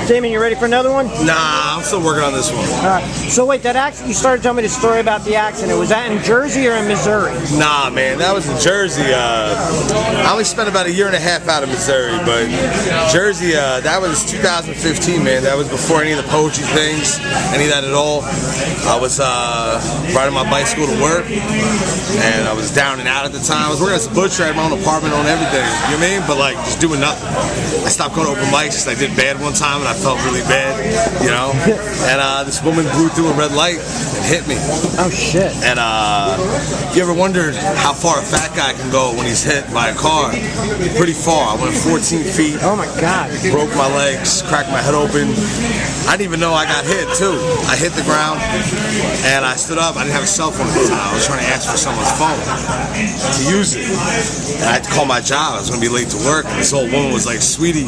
Damon, you ready for another one? Nah, I'm still working on this one. So wait, that accident, you started telling me the story about the accident. Was that in Jersey or in Missouri? Nah, man, that was in Jersey. I only spent about a year and a half out of Missouri, but Jersey, that was 2015, man. That was before any of the poetry things, any of that at all. I was riding my bicycle to work, and I was down and out at the time. I was working as a butcher, I had my own apartment, on everything, you know what I mean? But like, just doing nothing. I stopped going to open mics because I did bad one time and I felt really bad, you know? And this woman blew through a red light and hit me. Oh shit. And if you ever wondered how far a fat guy can go when he's hit by a car, pretty far. I went 14 feet. Oh my God. Broke my legs, cracked my head open. I didn't even know I got hit too. I hit the ground and I stood up. I didn't have a cell phone at the time. I was trying to ask for someone's phone to use it. And I had to call my job. I was going to be late to work. And this old woman was like, "Sweetie,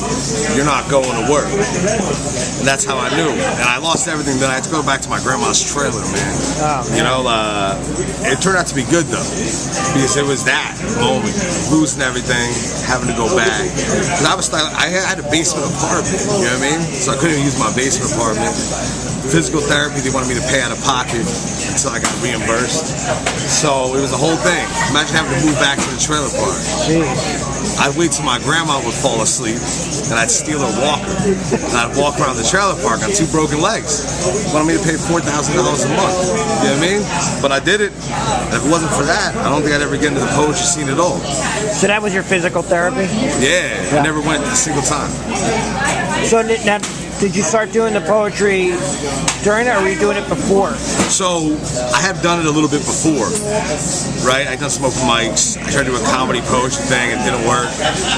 you're not going to work." And that's how I knew. And I lost everything. Then I had to go back to my grandma's trailer, man. Oh, man. You know, it turned out to be good though, because it was that moment, losing everything, having to go back. Because I had a basement apartment, you know what I mean? So I couldn't even use my basement apartment. Physical therapy, they wanted me to pay out of pocket until I got reimbursed. So it was a whole thing. Imagine having to move back to the trailer park. Jeez. I'd wait till my grandma would fall asleep, and I'd steal her walker, and I'd walk around the trailer park on 2 broken legs. Wanted me to pay $4,000 a month. You know what I mean? But I did it. And if it wasn't for that, I don't think I'd ever get into the poetry scene at all. So that was your physical therapy? Yeah. I never went a single time. So now, did you start doing the poetry during it, or were you doing it before? So I have done it a little bit before, right? I've done some open mics. I tried to do a comedy poetry thing, and it didn't work.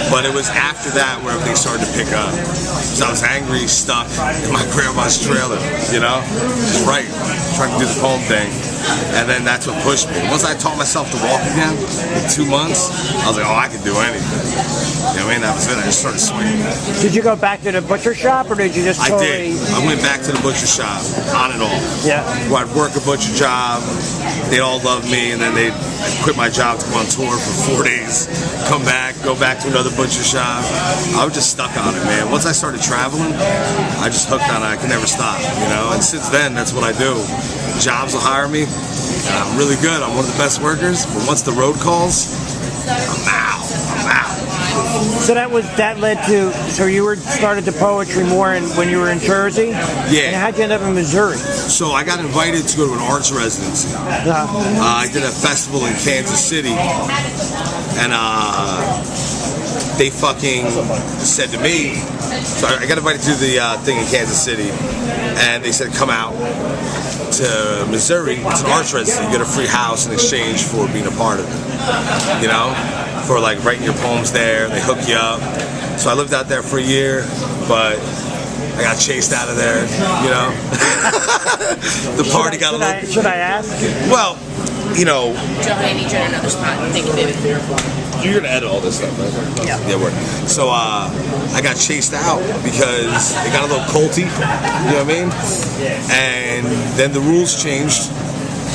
But it was after that where everything started to pick up. So I was angry, stuck in my grandma's trailer, you know, just trying to do the poem thing. And then that's what pushed me. Once I taught myself to walk again in 2 months, I was like, oh, I can do anything. You know what I mean? That was it. I just started swinging. Did you go back to the butcher shop, or did you just totally... I did. I went back to the butcher shop, on and off. Yeah. Where I'd work a butcher job, they all loved me, and then I'd quit my job to go on tour for 4 days, come back, go back to another butcher shop. I was just stuck on it, man. Once I started traveling, I just hooked on it. I could never stop, you know? And since then, that's what I do. Jobs will hire me, and I'm really good. I'm one of the best workers, but once the road calls, I'm out. So that led to, so you started the poetry more when you were in Jersey? Yeah. And how'd you end up in Missouri? So I got invited to go to an arts residency. I did a festival in Kansas City, and they fucking said to me, so I got invited to the thing in Kansas City, and they said, come out to Missouri. It's an arts residency. You get a free house in exchange for being a part of it, you know, for like writing your poems there. They hook you up. So I lived out there for a year, but I got chased out of there, you know. The party got a little... Should I ask? Well, you know... Joe, I need you in another spot. Thank you, baby. You're gonna edit all this stuff, right? Yeah, work. So I got chased out because it got a little culty, you know what I mean? And then the rules changed,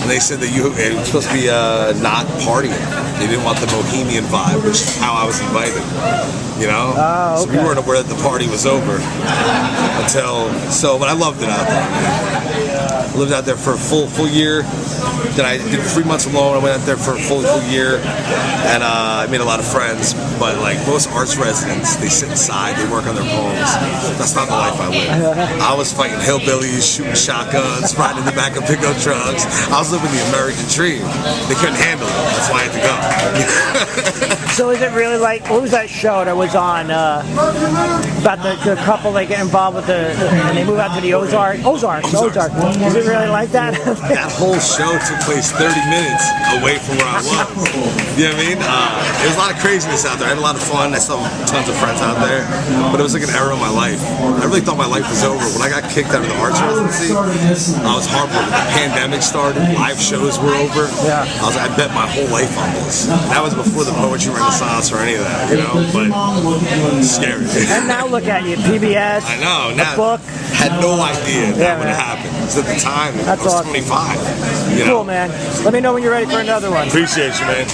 and they said that it was supposed to be not partying. They didn't want the bohemian vibe, which is how I was invited, you know? Oh, okay. So we weren't aware that the party was over but I loved it out there, man. I lived out there for a full year. Then I did 3 months alone. I went out there for a full year, and I made a lot of friends. But like most arts residents, they sit inside, they work on their poems. That's not the life I live. I was fighting hillbillies, shooting shotguns, riding in the back of pickup trucks. I was living the American dream. They couldn't handle it. That's why I had to go. So is it really like, what was that show that was on about the couple they get involved with and they move out to the Ozarks? Is it really like that? That whole show took place 30 minutes away from where I was. You know what I mean? There was a lot of craziness out there. I had a lot of fun. I saw tons of friends out there. But it was like an era of my life. I really thought my life was over. When I got kicked out of the arts residency, I was heartbroken. The pandemic started. Live shows were over. Yeah. I bet my whole life on this. That was before the poetry renaissance or any of that, you know? But it's scary. And now look at you, PBS. I know. Now, book. Had no idea that would happen. Because at the time, I was awesome. 25. You know? Cool, man. Let me know when you're ready for another one. Appreciate you, man.